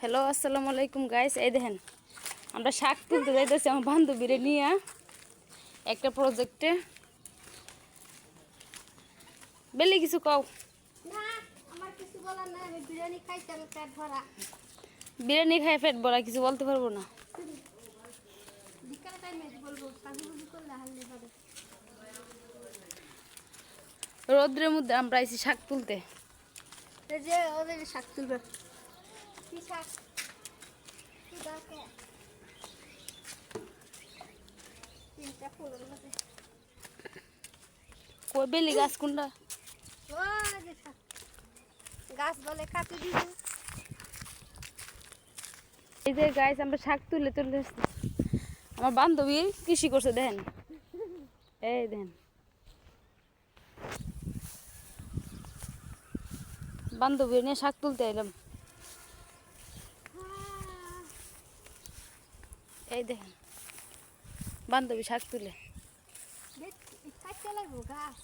Hello আসসালামু আলাইকুম guys. এই দেখেন আমরা শাক তুলতে যাইতেছি আমার বান্ধবীরে নিয়ে একটা প্রজেক্টে। বেলি কিছু কও। না আমার কিছু বলার নাই, আমি বিরিয়ানি খাইতে আমি পেট ভরা। বিরিয়ানি খাই পেট ভরা, কিছু বলতে পারবো না। বিকাল টাইমে বলবো, সাজুগুজু করলে হারলে পাবে। রোদ্রের মধ্যে আমরা আইছি শাক তুলতে। এই যে ওদের শাক তুলবে। কি শাক? কি গাছে? তিনটা ফুলের মধ্যে। কই বেলি গাছ কোনটা? ও যে শাক গাছ বলে কাটি দিব। এই যে গাইস আমরা শাক তুলে তুলে আসছি। আমার বান্ধবী কৃষি করছে দেখেন, এই দেখেন বান্ধবী নিয়ে শাক তুলতে এলাম। এই দেখেন বান্ধবী শাক তুলে। কাটতে লাগবো গাছ।